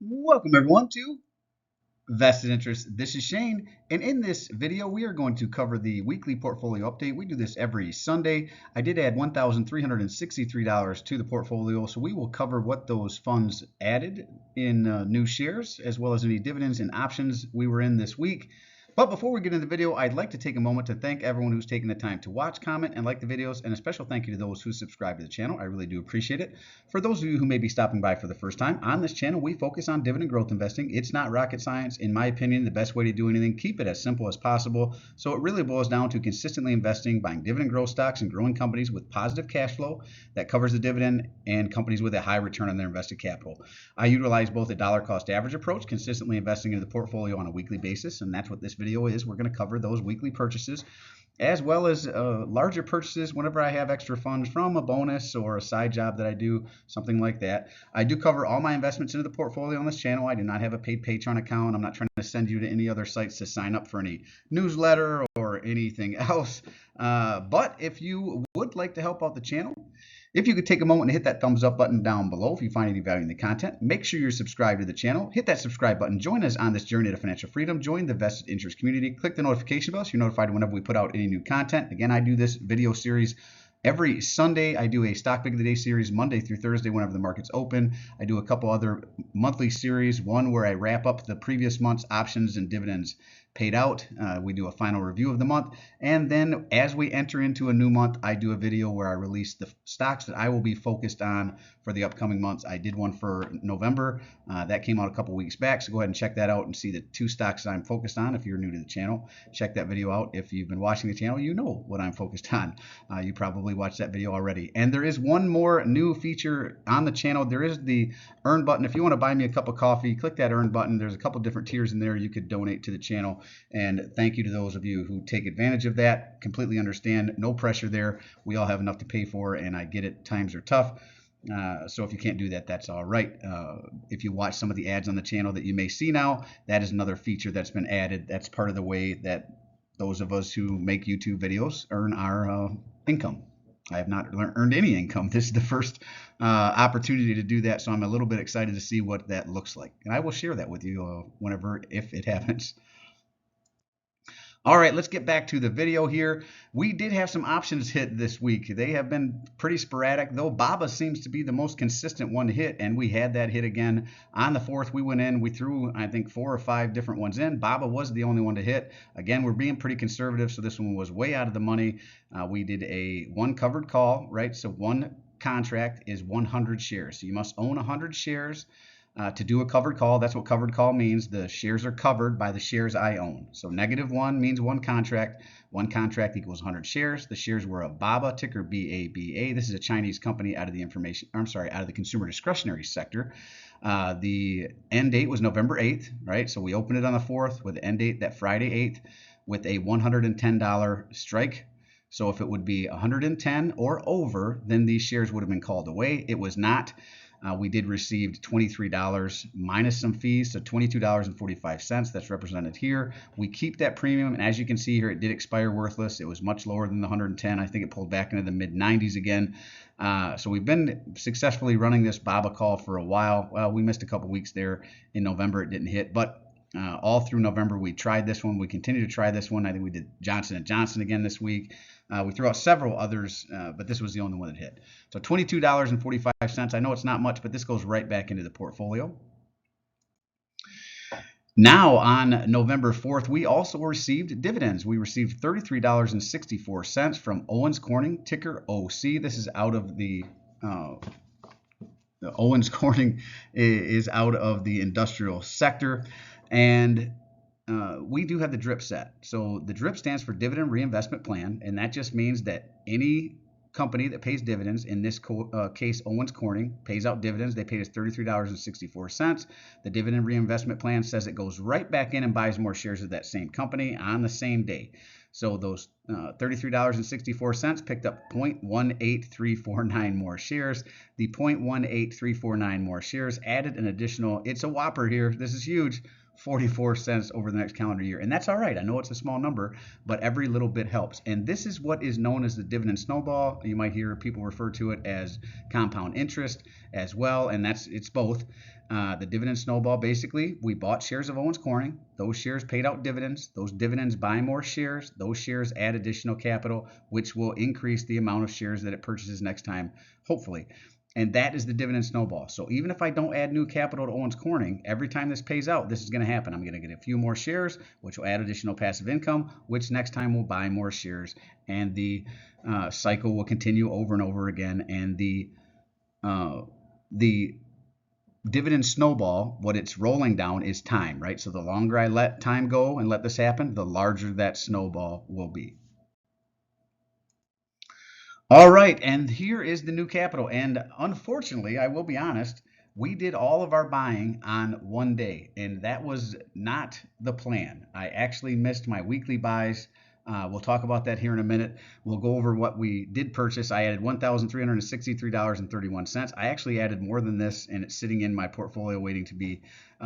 Welcome everyone to Vested Interest. This is Shane, and in this video we are going to cover the weekly portfolio update. We do this every Sunday. I did add $1,363 to the portfolio, so we will cover what those funds added in new shares, as well as any dividends and options we were in this week. But before we get into the video, I'd like to take a moment to thank everyone who's taken the time to watch, comment, and like the videos, and a special thank you to those who subscribe to the channel. I really do appreciate it. For those of you who may be stopping by for the first time, on this channel, we focus on dividend growth investing. It's not rocket science. In my opinion, the best way to do anything, keep it as simple as possible. So it really boils down to consistently investing, buying dividend growth stocks and growing companies with positive cash flow that covers the dividend and companies with a high return on their invested capital. I utilize both a dollar cost average approach, consistently investing into the portfolio on a weekly basis, and that's what this video is. We're going to cover those weekly purchases as well as larger purchases whenever I have extra funds from a bonus or a side job that I do, something like that. I do cover all my investments into the portfolio on this channel. I do not have a paid Patreon account. I'm not trying to send you to any other sites to sign up for any newsletter or anything else. But if you would like to help out the channel, if you could take a moment and hit that thumbs up button down below if you find any value in the content, make sure you're subscribed to the channel, hit that subscribe button, join us on this journey to financial freedom, join the vested interest community, click the notification bell so you're notified whenever we put out any new content. Again, I do this video series every Sunday. I do a stock pick of the day series Monday through Thursday whenever the market's open. I do a couple other monthly series, one where I wrap up the previous month's options and dividends paid out. We do a final review of the month, and then as we enter into a new month, I do a video where I release the stocks that I will be focused on for the upcoming months. I did one for November that came out a couple weeks back, so go ahead and check that out and see the two stocks that I'm focused on. If you're new to the channel, check that video out. If you've been watching the channel, you know what I'm focused on. You probably watched that video already. And there is one more new feature on the channel. There is the earn button. If you want to buy me a cup of coffee, click that earn button. There's a couple different tiers in there you could donate to the channel. And thank you to those of you who take advantage of that. Completely understand. No pressure there. We all have enough to pay for, and I get it. Times are tough. So if you can't do that, that's all right. If you watch some of the ads on the channel that you may see now, that is another feature that's been added. That's part of the way that those of us who make YouTube videos earn our income. I have not earned any income. This is the first opportunity to do that, so I'm a little bit excited to see what that looks like. And I will share that with you whenever, if it happens. All right, let's get back to the video here. We did have some options hit this week. They have been pretty sporadic, though BABA seems to be the most consistent one to hit, and we had that hit again. On the 4th, we went in, we threw, I think, 4 or 5 different ones in. BABA was the only one to hit. Again, we're being pretty conservative, so this one was way out of the money. We did a one covered call, right? So one contract is 100 shares. So you must own 100 shares. To do a covered call. That's what covered call means. The shares are covered by the shares I own. So -1 means one contract. One contract equals 100 shares. The shares were of BABA, ticker BABA. This is a Chinese company out of the consumer discretionary sector. The end date was November 8th, right? So we opened it on the 4th with the end date that Friday 8th with a $110 strike. So if it would be 110 or over, then these shares would have been called away. It was not. We did receive $23 minus some fees, so $22.45. That's represented here. We keep that premium, and as you can see here, it did expire worthless. It was much lower than the 110. I think it pulled back into the mid-90s again. So we've been successfully running this BABA call for a while. Well, we missed a couple weeks there in November. It didn't hit, but all through November, we tried this one. We continue to try this one. I think we did Johnson & Johnson again this week. We threw out several others, but this was the only one that hit. So $22.45. I know it's not much, but this goes right back into the portfolio. Now, on November 4th, we also received dividends. We received $33.64 from Owens Corning, ticker OC. This is out of the Owens Corning is out of the industrial sector. And we do have the DRIP set. So the DRIP stands for Dividend Reinvestment Plan, and that just means that any company that pays dividends, in this case Owens Corning, pays out dividends. They paid us $33.64. The Dividend Reinvestment Plan says it goes right back in and buys more shares of that same company on the same day. So those $33.64 picked up 0.18349 more shares. The 0.18349 more shares added an additional, it's a whopper here, this is huge, 44 cents over the next calendar year. And that's all right. I know it's a small number, but every little bit helps. And this is what is known as the dividend snowball. You might hear people refer to it as compound interest as well, and it's both. The dividend snowball, basically, we bought shares of Owens Corning. Those shares paid out dividends. Those dividends buy more shares. Those shares add additional capital, which will increase the amount of shares that it purchases next time, hopefully. And that is the dividend snowball. So even if I don't add new capital to Owens Corning, every time this pays out, this is going to happen. I'm going to get a few more shares, which will add additional passive income, which next time will buy more shares. And the cycle will continue over and over again. And the dividend snowball, what it's rolling down is time, right? So the longer I let time go and let this happen, the larger that snowball will be. All right, and here is the new capital. And unfortunately, I will be honest, we did all of our buying on one day, and that was not the plan. I actually missed my weekly buys. We'll talk about that here in a minute. We'll go over what we did purchase. I added $1,363.31. I actually added more than this, and it's sitting in my portfolio waiting to be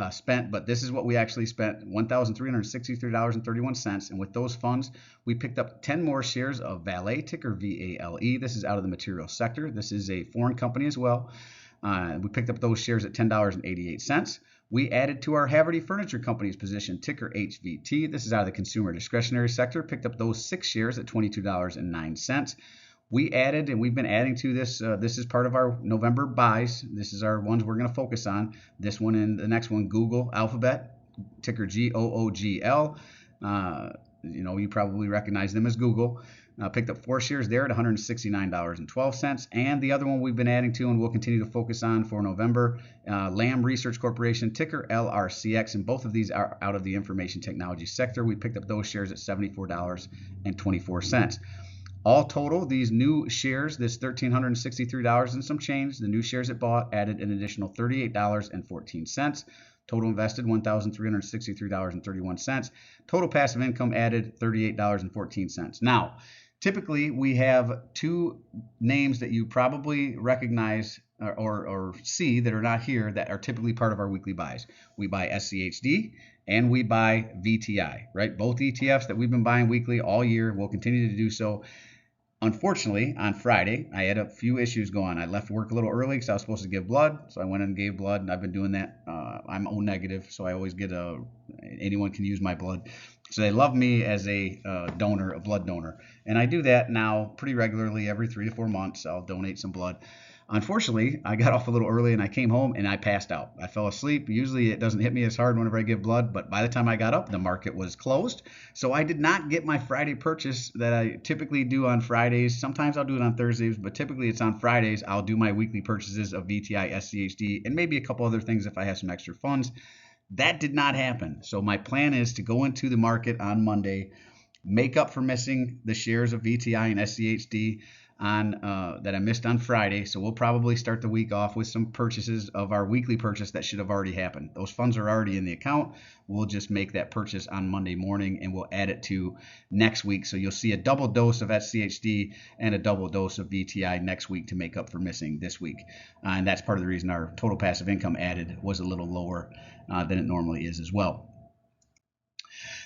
spent. But this is what we actually spent, $1,363.31. And with those funds, we picked up 10 more shares of Valet, ticker VALE. This is out of the material sector. This is a foreign company as well. We picked up those shares at $10.88. We added to our Haverty Furniture Company's position, ticker HVT. This is out of the consumer discretionary sector. Picked up those 6 shares at $22.09. We added, and we've been adding to this. This is part of our November buys. This is our ones we're going to focus on. This one and the next one, Google Alphabet, ticker GOOGL. You probably recognize them as Google. Picked up 4 shares there at $169.12. And the other one we've been adding to and we'll continue to focus on for November, Lam Research Corporation, ticker LRCX. And both of these are out of the information technology sector. We picked up those shares at $74.24. All total, these new shares, this $1,363 and some change, the new shares it bought added an additional $38.14. Total invested $1,363.31. Total passive income added $38.14. Now, typically we have 2 names that you probably recognize or see that are not here that are typically part of our weekly buys. We buy SCHD and we buy VTI, right? Both ETFs that we've been buying weekly all year. We'll continue to do so. Unfortunately, on Friday, I had a few issues going on. I left work a little early because I was supposed to give blood, so I went and gave blood, and I've been doing that. I'm O negative, so I always get anyone can use my blood. So they love me as a donor, a blood donor, and I do that now pretty regularly. Every 3 to 4 months, I'll donate some blood. Unfortunately, I got off a little early and I came home and I passed out. I fell asleep. Usually it doesn't hit me as hard whenever I give blood, but by the time I got up, the market was closed. So I did not get my Friday purchase that I typically do on Fridays. Sometimes I'll do it on Thursdays, but typically it's on Fridays. I'll do my weekly purchases of VTI, SCHD, and maybe a couple other things if I have some extra funds. That did not happen. So my plan is to go into the market on Monday, make up for missing the shares of VTI and SCHD that I missed on Friday. So we'll probably start the week off with some purchases of our weekly purchase that should have already happened. Those funds are already in the account. We'll just make that purchase on Monday morning and we'll add it to next week. So you'll see a double dose of SCHD and a double dose of VTI next week to make up for missing this week. And that's part of the reason our total passive income added was a little lower than it normally is as well.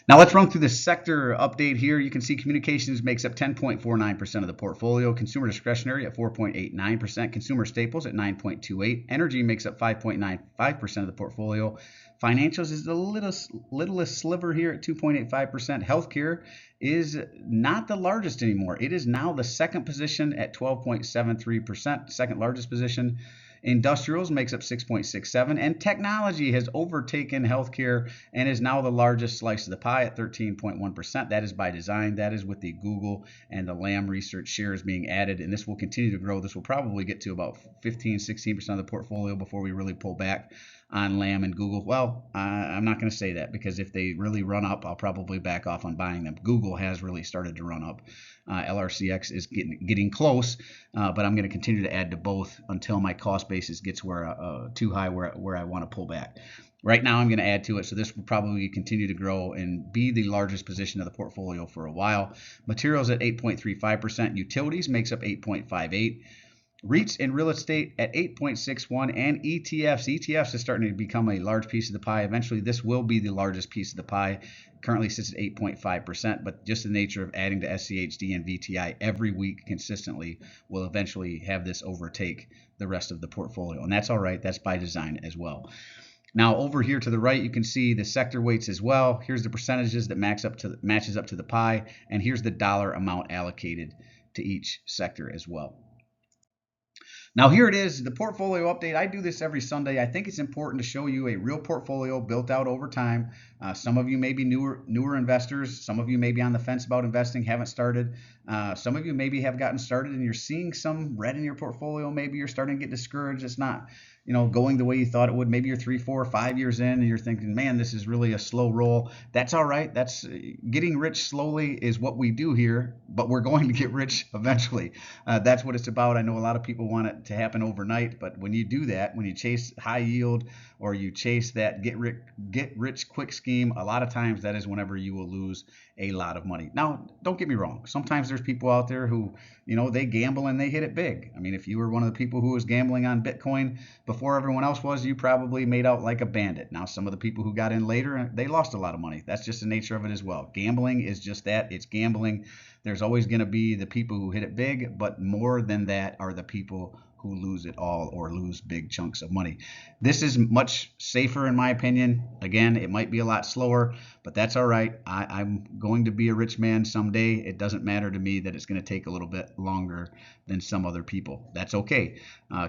Now let's run through the sector update here. You can see communications makes up 10.49% of the portfolio, consumer discretionary at 4.89%, consumer staples at 9.28%, energy makes up 5.95% of the portfolio, financials is the littlest sliver here at 2.85%, healthcare is not the largest anymore. It is now the second position at 12.73%, second largest position. Industrials makes up 6.67%, and technology has overtaken healthcare and is now the largest slice of the pie at 13.1%. That is by design. That is with the Google and the Lam Research shares being added, and this will continue to grow. This will probably get to about 15-16% of the portfolio before we really pull back on Lam and Google. Well, I'm not going to say that because if they really run up, I'll probably back off on buying them. Google has really started to run up. LRCX is getting close, but I'm going to continue to add to both until my cost basis gets too high where I want to pull back. Right now I'm going to add to it, so this will probably continue to grow and be the largest position of the portfolio for a while. Materials at 8.35%. Utilities makes up 8.58%. REITs in real estate at 8.61, and ETFs. ETFs is starting to become a large piece of the pie. Eventually, this will be the largest piece of the pie. Currently sits at 8.5%, but just the nature of adding to SCHD and VTI every week consistently will eventually have this overtake the rest of the portfolio. And that's all right. That's by design as well. Now over here to the right, you can see the sector weights as well. Here's the percentages that matches up to the pie, and here's the dollar amount allocated to each sector as well. Now here it is, the portfolio update. I do this every Sunday. I think it's important to show you a real portfolio built out over time. Some of you may be newer investors. Some of you may be on the fence about investing, haven't started. Some of you maybe have gotten started and you're seeing some red in your portfolio. Maybe you're starting to get discouraged. It's not, going the way you thought it would. Maybe you're 3, 4, 5 years in and you're thinking, man, this is really a slow roll. That's all right. That's getting rich slowly is what we do here, but we're going to get rich eventually. That's what it's about. I know a lot of people want it to happen overnight, but when you do that, when you chase high yield or you chase that get rich quick scheme, a lot of times that is whenever you will lose a lot of money. Now, don't get me wrong. Sometimes there's people out there who, they gamble and they hit it big. I mean, if you were one of the people who was gambling on Bitcoin before everyone else was, you probably made out like a bandit. Now, some of the people who got in later, they lost a lot of money. That's just the nature of it as well. Gambling is just that. It's gambling. There's always going to be the people who hit it big, but more than that are the people who lose it all or lose big chunks of money. This is much safer in my opinion. Again, it might be a lot slower, but that's all right. I'm going to be a rich man someday. It doesn't matter to me that it's going to take a little bit longer than some other people. That's okay.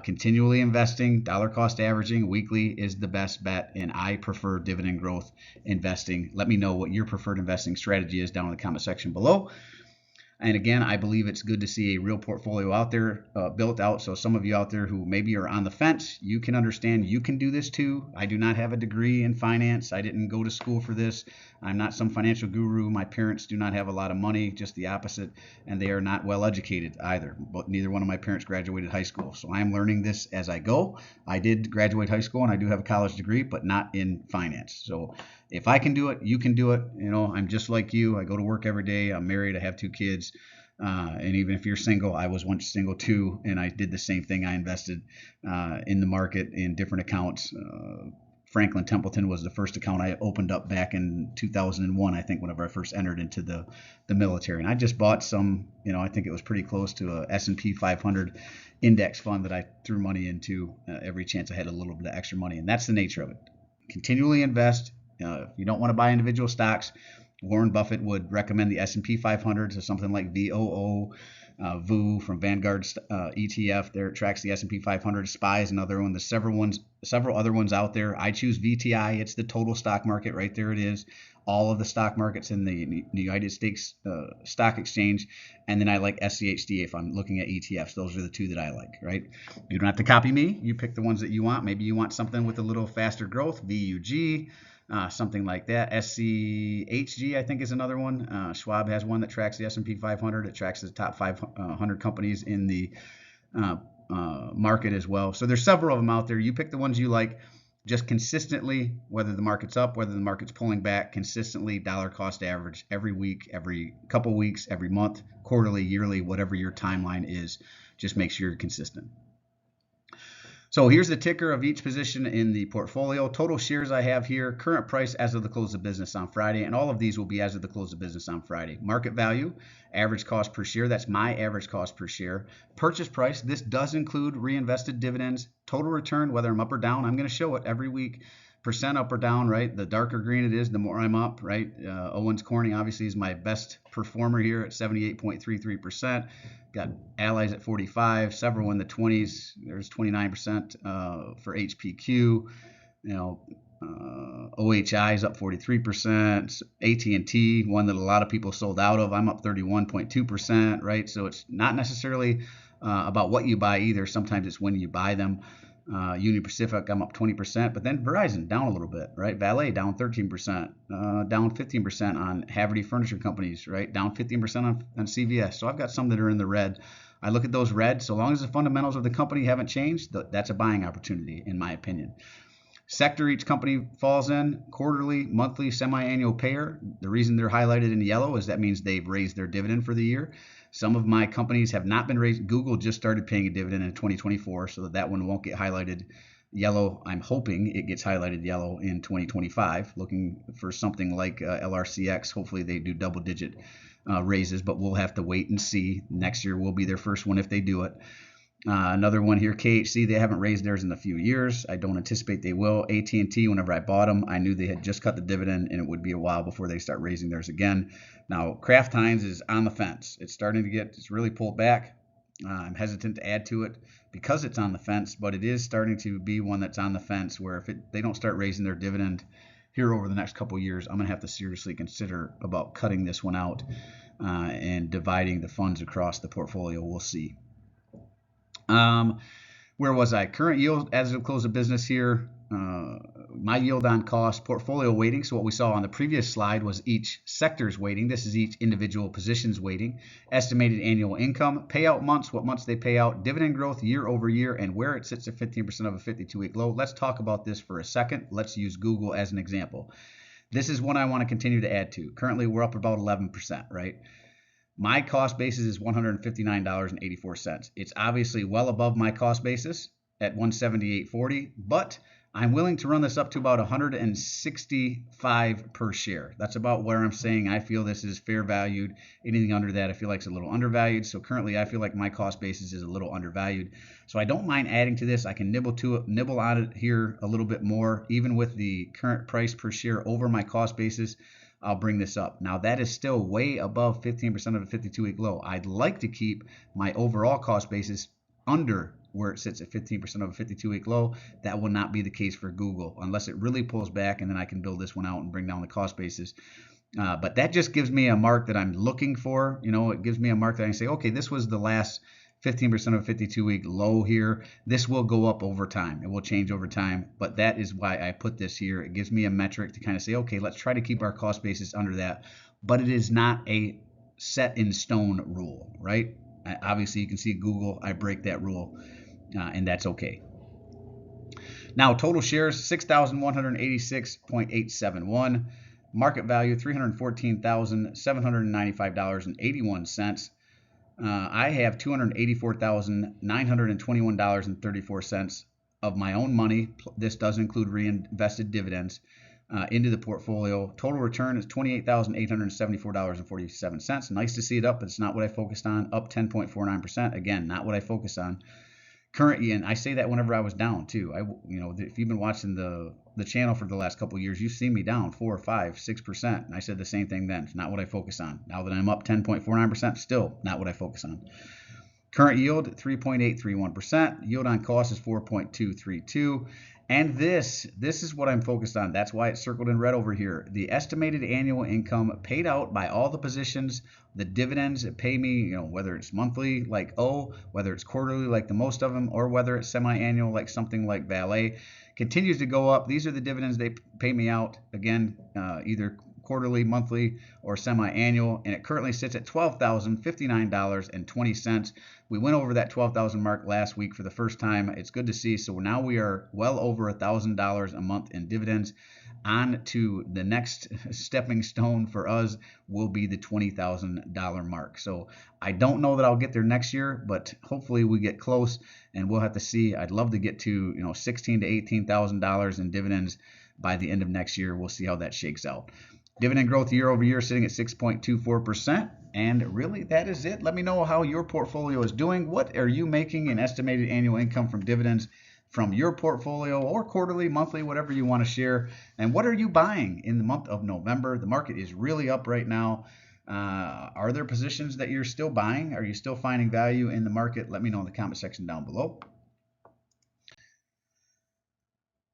Continually investing, dollar cost averaging weekly is the best bet, and I prefer dividend growth investing. Let me know what your preferred investing strategy is down in the comment section below. And again, I believe it's good to see a real portfolio out there built out. So some of you out there who maybe are on the fence, you can understand you can do this too. I do not have a degree in finance. I didn't go to school for this. I'm not some financial guru. My parents do not have a lot of money, just the opposite. And they are not well educated either. But neither one of my parents graduated high school. So I'm learning this as I go. I did graduate high school and I do have a college degree, but not in finance. So if I can do it, you can do it. I'm just like you. I go to work every day. I'm married. I have 2 kids. And even if you're single, I was once single too, and I did the same thing. I invested in the market in different accounts. Franklin Templeton was the first account I opened up back in 2001, I think, whenever I first entered into the military. And I just bought some, I think it was pretty close to a S&P 500 index fund that I threw money into every chance I had a little bit of extra money. And that's the nature of it. Continually invest. If you don't want to buy individual stocks, Warren Buffett would recommend the S&P 500, so something like VOO, VOO from Vanguard ETF. There it tracks the S&P 500. SPY is another one. There's several other ones out there. I choose VTI. It's the total stock market. Right there it is. All of the stock markets in the United States Stock Exchange. And then I like SCHD if I'm looking at ETFs. Those are the 2 that I like, right? You don't have to copy me. You pick the ones that you want. Maybe you want something with a little faster growth, VUG. Something like that. SCHG, I think, is another one. Schwab has one that tracks the S&P 500. It tracks the top 500 companies in the market as well. So there's several of them out there. You pick the ones you like. Just consistently, whether the market's up, whether the market's pulling back, consistently dollar cost average every week, every couple weeks, every month, quarterly, yearly, whatever your timeline is. Just make sure you're consistent. So here's the ticker of each position in the portfolio. Total shares I have here, current price as of the close of business on Friday, and all of these will be as of the close of business on Friday. Market value, average cost per share, that's my average cost per share. Purchase price, this does include reinvested dividends. Total return, whether I'm up or down, I'm going to show it every week. Percent up or down, right? The darker green it is, the more I'm up, right? Owens Corning obviously is my best performer here at 78.33%. Got Allies at 45, several in the 20s. There's 29% for HPQ. OHI is up 43%. AT&T, one that a lot of people sold out of, I'm up 31.2%, right? So it's not necessarily about what you buy either. Sometimes it's when you buy them. Union Pacific, I'm up 20%, but then Verizon down a little bit, right? Valet down 13%, down 15% on Haverty Furniture Companies, right? Down 15% on CVS. So I've got some that are in the red. I look at those red. So long as the fundamentals of the company haven't changed, that's a buying opportunity, in my opinion. Sector each company falls in, quarterly, monthly, semi-annual payer. The reason they're highlighted in yellow is that means they've raised their dividend for the year. Some of my companies have not been raised. Google just started paying a dividend in 2024, so that one won't get highlighted yellow. I'm hoping it gets highlighted yellow in 2025, looking for something like LRCX. Hopefully they do double-digit raises, but we'll have to wait and see. Next year will be their first one if they do it. Another one here, KHC, they haven't raised theirs in a few years. I don't anticipate they will. AT&T, whenever I bought them, I knew they had just cut the dividend, and it would be a while before they start raising theirs again. Now, Kraft Heinz is on the fence. It's starting to it's really pulled back. I'm hesitant to add to it because it's on the fence, but it is starting to be one that's on the fence where if they don't start raising their dividend here over the next couple of years, I'm going to have to seriously consider about cutting this one out and dividing the funds across the portfolio. We'll see. Where was I? Current yield as of close of business here. My yield on cost, portfolio weighting. So what we saw on the previous slide was each sector's weighting. This is each individual position's weighting. Estimated annual income, payout months, what months they pay out, dividend growth year over year, and where it sits at 15% of a 52-week low. Let's talk about this for a second. Let's use Google as an example. This is one I want to continue to add to. Currently, we're up about 11%, right? My cost basis is $159.84. It's obviously well above my cost basis at $178.40, but I'm willing to run this up to about $165 per share. That's about where I'm saying I feel this is fair valued. Anything under that I feel like is a little undervalued. So currently I feel like my cost basis is a little undervalued. So I don't mind adding to this. I can nibble on it here a little bit more, even with the current price per share over my cost basis. I'll bring this up. Now that is still way above 15% of a 52-week low. I'd like to keep my overall cost basis under where it sits at 15% of a 52-week low. That will not be the case for Google unless it really pulls back, and then I can build this one out and bring down the cost basis. But that just gives me a mark that I'm looking for. It gives me a mark that I can say, okay, this was the last 15% of a 52-week low here. This will go up over time. It will change over time, but that is why I put this here. It gives me a metric to kind of say, okay, let's try to keep our cost basis under that, but it is not a set in stone rule, right? Obviously, you can see Google, I break that rule, and that's okay. Now, total shares, 6,186.871. Market value, $314,795.81. I have $284,921.34 of my own money. This does include reinvested dividends into the portfolio. Total return is $28,874.47. Nice to see it up, but it's not what I focused on. Up 10.49%. Again, not what I focus on. Currently, and I say that whenever I was down too. If you've been watching the channel for the last couple of years, you've seen me down 4, 5, 6%. And I said the same thing then. It's not what I focus on. Now that I'm up 10.49%, still not what I focus on. Current yield 3.831%. Yield on cost is 4.232. And this is what I'm focused on. That's why it's circled in red over here. The estimated annual income paid out by all the positions, the dividends that pay me, whether it's monthly like O, whether it's quarterly like the most of them, or whether it's semi-annual like something like Valet, continues to go up. These are the dividends they pay me out, again, either quarterly, monthly, or semi-annual, and it currently sits at $12,059.20. We went over that 12,000 mark last week for the first time. It's good to see. So now we are well over $1,000 a month in dividends. On to the next stepping stone for us will be the $20,000 mark. So I don't know that I'll get there next year, but hopefully we get close, and we'll have to see. I'd love to get to $16,000 to $18,000 in dividends by the end of next year. We'll see how that shakes out. Dividend growth year over year sitting at 6.24%. And really, that is it. Let me know how your portfolio is doing. What are you making in estimated annual income from dividends from your portfolio, or quarterly, monthly, whatever you want to share? And what are you buying in the month of November? The market is really up right now. Are there positions that you're still buying? Are you still finding value in the market? Let me know in the comment section down below.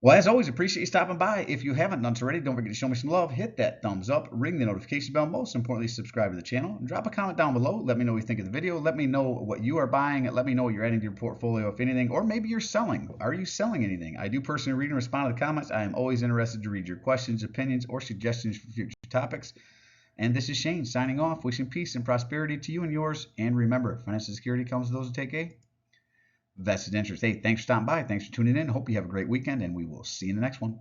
Well, as always, appreciate you stopping by. If you haven't done so already, don't forget to show me some love. Hit that thumbs up, ring the notification bell. Most importantly, subscribe to the channel, and drop a comment down below. Let me know what you think of the video. Let me know what you are buying. Let me know what you're adding to your portfolio, if anything, or maybe you're selling. Are you selling anything? I do personally read and respond to the comments. I am always interested to read your questions, opinions, or suggestions for future topics. And this is Shane signing off, wishing peace and prosperity to you and yours. And remember, financial security comes to those who take a vested interest. Hey, thanks for stopping by. Thanks for tuning in. Hope you have a great weekend, and we will see you in the next one.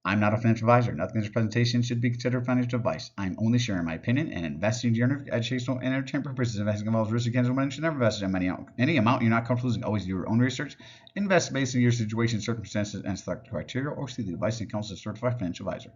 I'm not a financial advisor. Nothing in this presentation should be considered financial advice. I'm only sharing my opinion and investing to educational and entertainment purposes. Investing involves risk against money. Should never invest in any amount you're not comfortable losing. Always do your own research. Invest based on your situation, circumstances, and select criteria, or see the advice and counsel of a certified financial advisor.